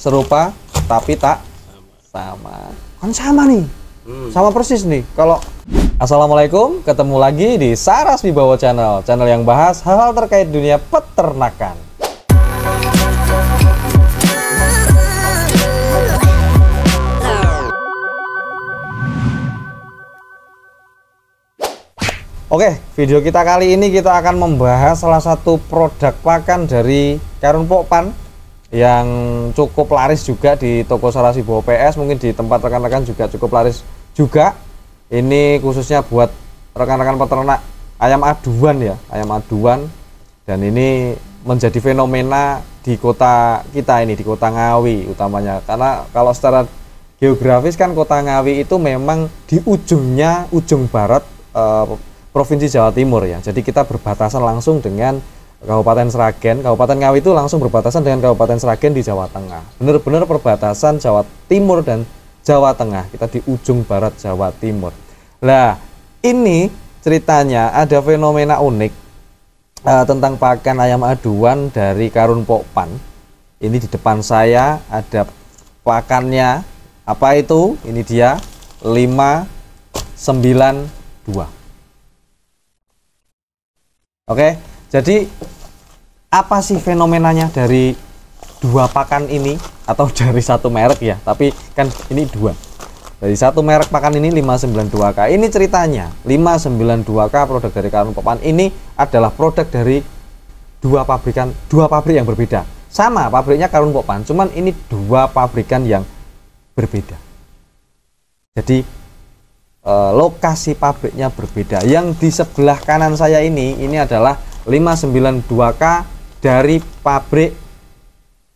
serupa tapi tak sama. Kan sama nih. Sama persis nih. Kalau Assalamualaikum, ketemu lagi di Saras Wibowo Channel, channel yang bahas hal-hal terkait dunia peternakan. Oke, video kita kali ini kita akan membahas salah satu produk pakan dari karun pokpan yang cukup laris juga di toko Saras Wibowo PS, mungkin di tempat rekan-rekan juga cukup laris juga. Ini khususnya buat rekan-rekan peternak ayam aduan ya, ayam aduan, dan ini menjadi fenomena di kota kita ini, di kota Ngawi utamanya, karena kalau secara geografis kan kota Ngawi itu memang di ujung barat Provinsi Jawa Timur ya. Jadi kita berbatasan langsung dengan Kabupaten Sragen. Kabupaten Ngawi itu langsung berbatasan dengan Kabupaten Sragen di Jawa Tengah. Benar-benar perbatasan Jawa Timur dan Jawa Tengah. Kita di ujung barat Jawa Timur. Nah, ini ceritanya ada fenomena unik tentang pakan ayam aduan dari karun pokpan. Ini di depan saya ada pakannya. Apa itu? Ini dia 592. Oke, jadi apa sih fenomenanya dari dua pakan ini, atau dari satu merek ya, tapi kan ini dua. Dari satu merek pakan ini 592K. Ini ceritanya 592K produk dari karun pokpan ini adalah produk dari dua pabrik yang berbeda. Sama pabriknya karun pokpan, cuman ini dua pabrikan yang berbeda. Jadi lokasi pabriknya berbeda. Yang di sebelah kanan saya ini adalah 592K dari pabrik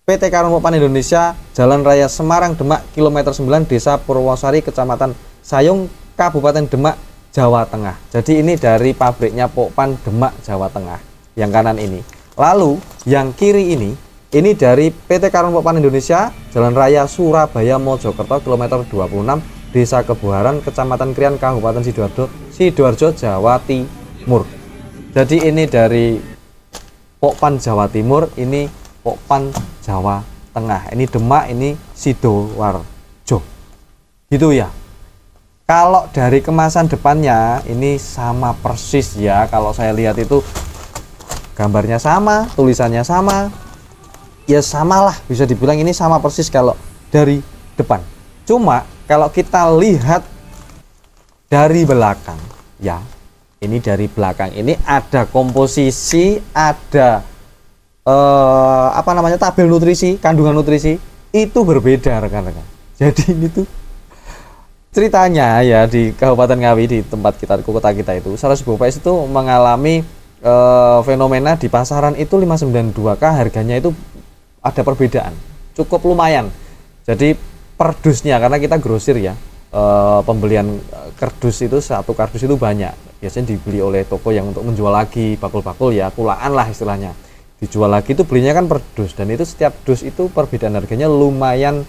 PT Karun Pokpan Indonesia, Jalan Raya Semarang Demak, kilometer 9, Desa Purwosari, Kecamatan Sayung, Kabupaten Demak, Jawa Tengah. Jadi ini dari pabriknya Pokpan Demak, Jawa Tengah, yang kanan ini. Lalu yang kiri ini dari PT Karun Pokpan Indonesia, Jalan Raya Surabaya Mojokerto, kilometer 26, Desa Kebuaran, Kecamatan Krian, Kabupaten Sidoarjo, Jawa Timur. Jadi ini dari Pokpan Jawa Timur, ini Pokpan Jawa Tengah. Ini Demak, ini Sidoarjo. Gitu ya. Kalau dari kemasan depannya ini sama persis ya. Kalau saya lihat itu gambarnya sama, tulisannya sama. Ya samalah, bisa dibilang ini sama persis kalau dari depan. Cuma kalau kita lihat dari belakang ya, ini dari belakang ini ada komposisi, ada tabel nutrisi, kandungan nutrisi itu berbeda rekan-rekan. Jadi ini tuh ceritanya ya, di Kabupaten Ngawi, di tempat kita, di kota kita itu, Saras Wibowo PS itu mengalami fenomena di pasaran itu 592K harganya itu ada perbedaan cukup lumayan. Jadi per dusnya, karena kita grosir ya, pembelian kardus itu, satu kardus itu banyak, biasanya dibeli oleh toko yang untuk menjual lagi, bakul-bakul ya, kulaan lah istilahnya, dijual lagi itu belinya kan per dus, dan itu setiap dus itu perbedaan harganya lumayan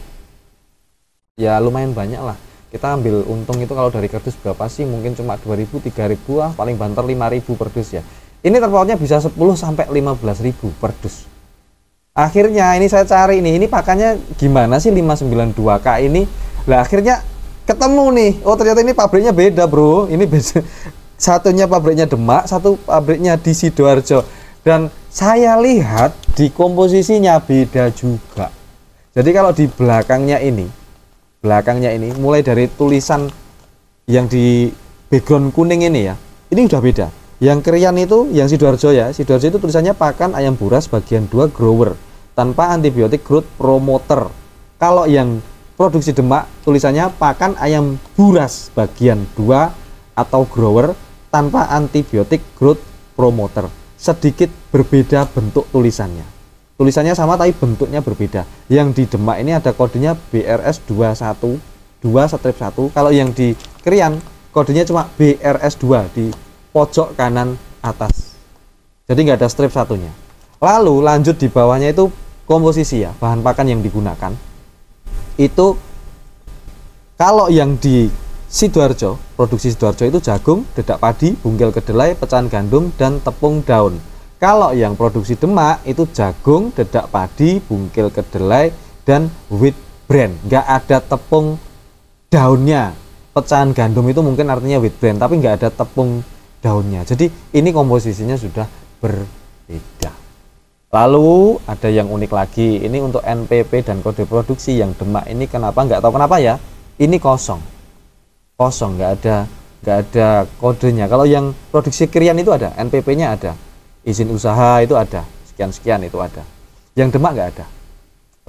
banyak lah. Kita ambil untung itu kalau dari kardus berapa sih, mungkin cuma 2.000, 3.000, paling banter 5.000 per dus ya. Ini terpautnya bisa 10 sampai 15.000 per dus. Akhirnya ini saya cari ini pakannya gimana sih 592K ini. Lah akhirnya ketemu nih, oh ternyata ini pabriknya beda bro. Ini beda. Satunya pabriknya Demak, satu pabriknya di Sidoarjo. Dan saya lihat di komposisinya beda juga. Jadi kalau di belakangnya ini mulai dari tulisan yang di background kuning ini ya, ini udah beda. Yang Krian itu, yang Sidoarjo ya, Sidoarjo itu tulisannya pakan ayam buras bagian 2 grower tanpa antibiotik growth promoter. Kalau yang produksi Demak tulisannya pakan ayam buras bagian 2 atau grower tanpa antibiotik growth promoter. Sedikit berbeda bentuk tulisannya. Tulisannya sama tapi bentuknya berbeda. Yang di Demak ini ada kodenya BRS 21 2/1. Kalau yang di Krian kodenya cuma BRS 2 di pojok kanan atas. Jadi nggak ada strip satunya. Lalu lanjut di bawahnya itu komposisi ya, bahan pakan yang digunakan. Itu kalau yang di Sidoarjo, produksi Sidoarjo itu jagung, dedak padi, bungkil kedelai, pecahan gandum, dan tepung daun. Kalau yang produksi Demak itu jagung, dedak padi, bungkil kedelai, dan wheat bran. Nggak ada tepung daunnya. Pecahan gandum itu mungkin artinya wheat bran, tapi nggak ada tepung daunnya. Jadi ini komposisinya sudah berbeda. Lalu ada yang unik lagi, ini untuk NPP dan kode produksi yang Demak ini kenapa nggak tahu kenapa ya, ini kosong, nggak ada kodenya. Kalau yang produksi Krian itu ada, NPP-nya ada, izin usaha itu ada, sekian itu ada. Yang Demak nggak ada.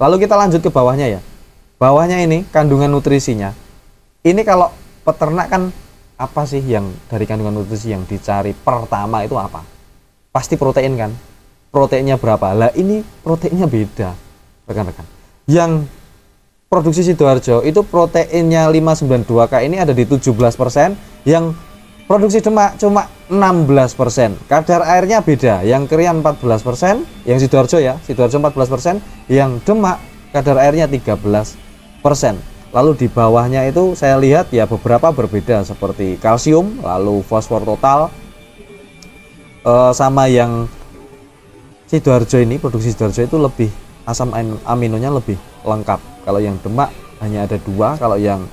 Lalu kita lanjut ke bawahnya ya. Bawahnya ini kandungan nutrisinya. Ini kalau peternak kan apa sih yang dari kandungan nutrisi yang dicari pertama itu apa? Pasti protein kan? Proteinnya berapa? Lah ini proteinnya beda, rekan-rekan. Yang produksi Sidoarjo itu proteinnya 592K ini ada di 17%, yang produksi Demak cuma 16%. Kadar airnya beda, yang Krian 14%, yang Sidoarjo ya, Sidoarjo 14%, yang Demak kadar airnya 13%. Lalu di bawahnya itu saya lihat ya beberapa berbeda seperti kalsium, lalu fosfor total, sama yang Sidoarjo ini, produksi Sidoarjo itu lebih asam aminonya lebih lengkap. Kalau yang Demak hanya ada 2, kalau yang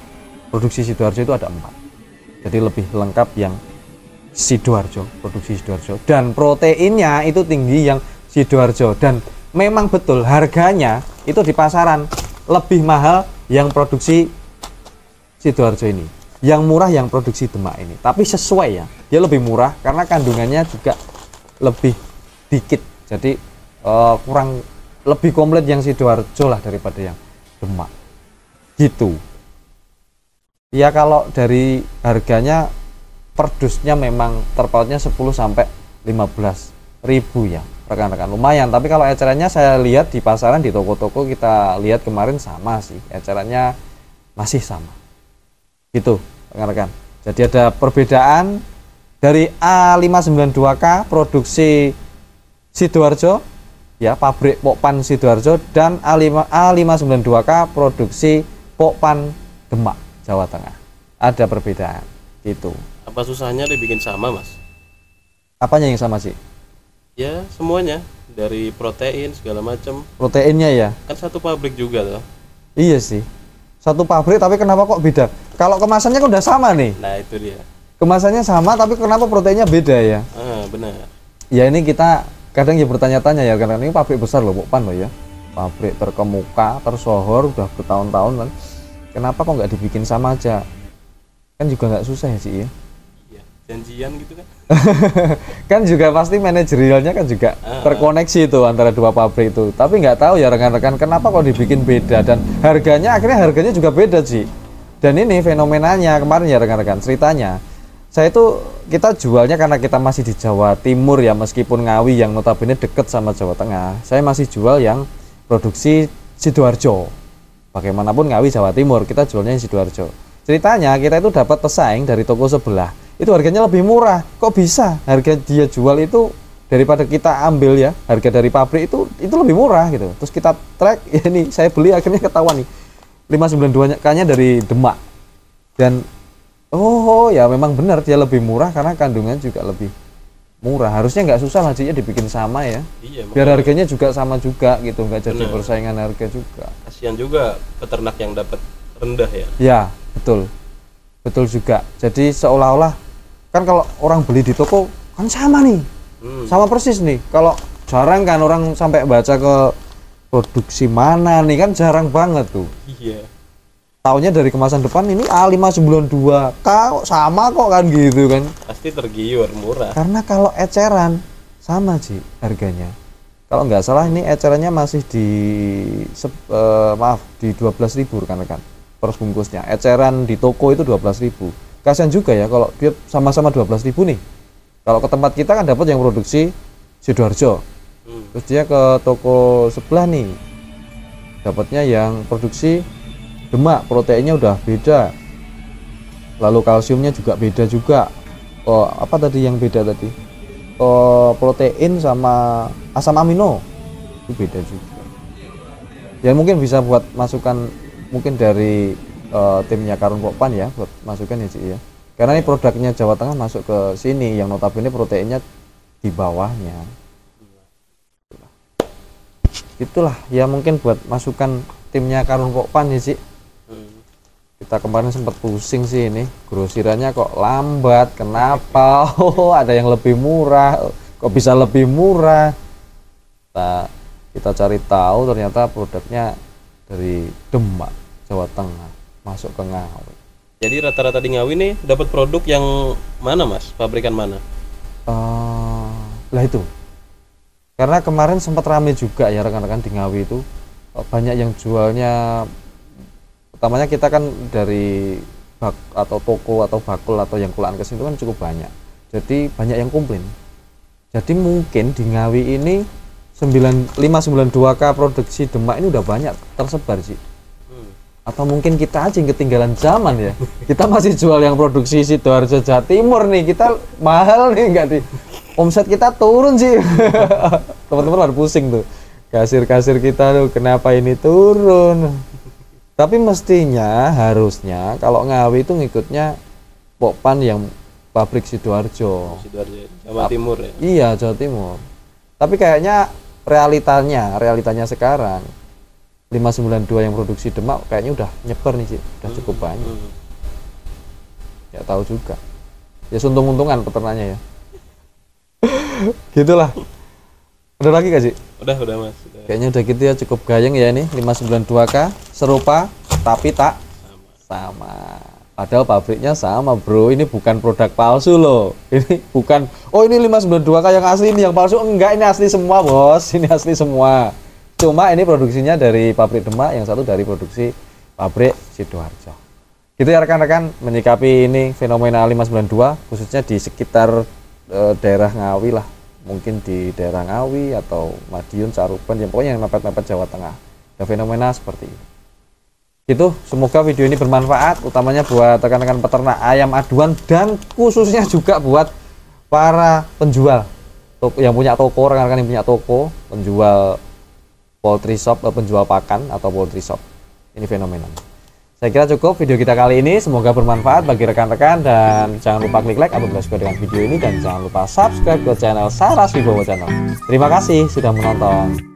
produksi Sidoarjo itu ada 4. Jadi lebih lengkap yang Sidoarjo, produksi Sidoarjo. Dan proteinnya itu tinggi yang Sidoarjo. Dan memang betul harganya itu di pasaran lebih mahal yang produksi Sidoarjo ini. Yang murah yang produksi Demak ini. Tapi sesuai ya, dia lebih murah karena kandungannya juga lebih dikit. Jadi kurang lebih komplit yang Sidoarjo lah daripada yang Demak gitu ya. Kalau dari harganya per dusnya memang terpautnya 10 sampai 15 ribu ya rekan-rekan, lumayan. Tapi kalau ecerannya saya lihat di pasaran, di toko-toko kita lihat kemarin sama sih, ecerannya masih sama gitu rekan-rekan. Jadi ada perbedaan dari A592K produksi Sidoarjo ya, pabrik Pokpan Sidoarjo, dan A592K produksi Pokpan Demak, Jawa Tengah. Ada perbedaan gitu. Apa susahnya dibikin sama, Mas? Apanya yang sama sih? Ya semuanya, dari protein segala macam. Proteinnya ya? Kan satu pabrik juga loh. Iya sih, satu pabrik tapi kenapa kok beda? Kalau kemasannya kan udah sama nih. Nah itu dia. Kemasannya sama tapi kenapa proteinnya beda ya? Benar. Ya ini kita kadang ya bertanya-tanya ya, karena ini pabrik besar loh Pokpan loh ya, pabrik terkemuka, tersohor, udah bertahun-tahun kan, kenapa kok nggak dibikin sama aja? Kan juga nggak susah ya sih ya. Iya, janjian gitu kan. Kan juga pasti manajerialnya kan juga terkoneksi itu antara dua pabrik itu. Tapi nggak tahu ya rekan-rekan kenapa kok dibikin beda, dan harganya juga beda sih. Dan ini fenomenanya kemarin ya rekan-rekan, ceritanya kita jualnya karena kita masih di Jawa Timur ya, meskipun Ngawi yang notabene deket sama Jawa Tengah, saya masih jual yang produksi Sidoarjo. Bagaimanapun Ngawi Jawa Timur, kita jualnya yang Sidoarjo. Ceritanya kita itu dapat pesaing dari toko sebelah, itu harganya lebih murah. Kok bisa harga dia jual itu daripada kita ambil ya, harga dari pabrik itu lebih murah gitu. Terus kita track, ya ini saya beli akhirnya ketahuan nih 592-nya dari Demak. Dan oh ya memang benar dia lebih murah karena kandungan juga lebih murah. Harusnya nggak susah lah ya dibikin sama ya. Iya, biar harganya juga sama juga gitu, nggak jadi persaingan harga juga. Kasihan juga peternak yang dapat rendah ya. Ya betul juga. Jadi seolah-olah kan kalau orang beli di toko kan sama nih, sama persis nih. Kalau jarang kan orang sampai baca ke produksi mana nih, kan jarang banget tuh. Iya. Taunya dari kemasan depan ini A592K kok sama kok kan gitu kan. Pasti tergiur, murah. Karena kalau eceran sama sih harganya. Kalau nggak salah ini ecerannya masih di di 12.000 rekan-rekan per bungkusnya. Eceran di toko itu 12.000. Kasihan juga ya kalau dia sama-sama 12.000 nih. Kalau ke tempat kita kan dapat yang produksi Sidoarjo. Terus dia ke toko sebelah nih dapatnya yang produksi Demak, proteinnya udah beda, lalu kalsiumnya juga beda juga. Apa tadi yang beda tadi? Protein sama asam amino itu beda juga. Ya mungkin bisa buat masukan mungkin dari timnya Karun Pokpan ya, buat masukan ya Cik ya. Karena ini produknya Jawa Tengah masuk ke sini yang notabene proteinnya di bawahnya. Itulah ya mungkin buat masukan timnya Karun Pokpan ya, Ci. Hmm. Kita kemarin sempat pusing sih ini, grosirannya kok lambat, kenapa? Oh, ada yang lebih murah, kok bisa lebih murah? Kita cari tahu ternyata produknya dari Demak, Jawa Tengah, masuk ke Ngawi. Jadi rata-rata di Ngawi nih dapat produk yang mana Mas? Pabrikan mana? Lah itu. Karena kemarin sempat rame juga ya rekan-rekan di Ngawi itu, banyak yang jualnya. Utamanya kita kan dari bak atau toko atau bakul atau yang kulaan kesini itu kan cukup banyak. Jadi banyak yang komplain. Jadi mungkin di Ngawi ini 592K produksi Demak ini udah banyak tersebar sih. Atau mungkin kita aja yang ketinggalan zaman ya. Kita masih jual yang produksi Sidoarjo Jawa Timur nih. Kita mahal nih, enggak di omset kita turun sih. Teman-teman harus pusing tuh. Kasir-kasir kita tuh kenapa ini turun? Tapi mestinya harusnya kalau Ngawi itu ngikutnya Pokpan yang pabrik Sidoarjo. Sidoarjo, Jawa Timur ya. Iya, Jawa Timur. Tapi kayaknya realitanya sekarang 592 yang produksi Demak kayaknya udah nyebar nih sih, udah cukup banyak. Ya tahu juga. Ya untung-untungan peternaknya ya. Gitulah. Ada lagi gak sih? Udah Mas. Udah. Kayaknya udah gitu ya, cukup gayeng ya ini 592K, serupa tapi tak sama. Padahal pabriknya sama, Bro. Ini bukan produk palsu loh. Ini bukan, oh ini 592K yang asli, ini yang palsu. Enggak, ini asli semua, Bos. Ini asli semua. Cuma ini produksinya dari pabrik Demak, yang satu dari produksi pabrik Sidoarjo. Gitu ya rekan-rekan, menyikapi ini fenomena 592 khususnya di sekitar daerah Ngawi lah. Mungkin di daerah Ngawi atau Madiun, Caruban, yang pokoknya yang mepet-mepet Jawa Tengah. Ada fenomena seperti ini. Gitu, semoga video ini bermanfaat, utamanya buat rekan-rekan peternak ayam aduan dan khususnya juga buat para penjual yang punya toko, rekan-rekan yang punya toko, penjual poultry shop, penjual pakan atau poultry shop. Ini fenomena. Saya kira cukup video kita kali ini, semoga bermanfaat bagi rekan-rekan dan jangan lupa klik like apabila suka dengan video ini dan jangan lupa subscribe ke channel Saras Wibowo Channel. Terima kasih sudah menonton.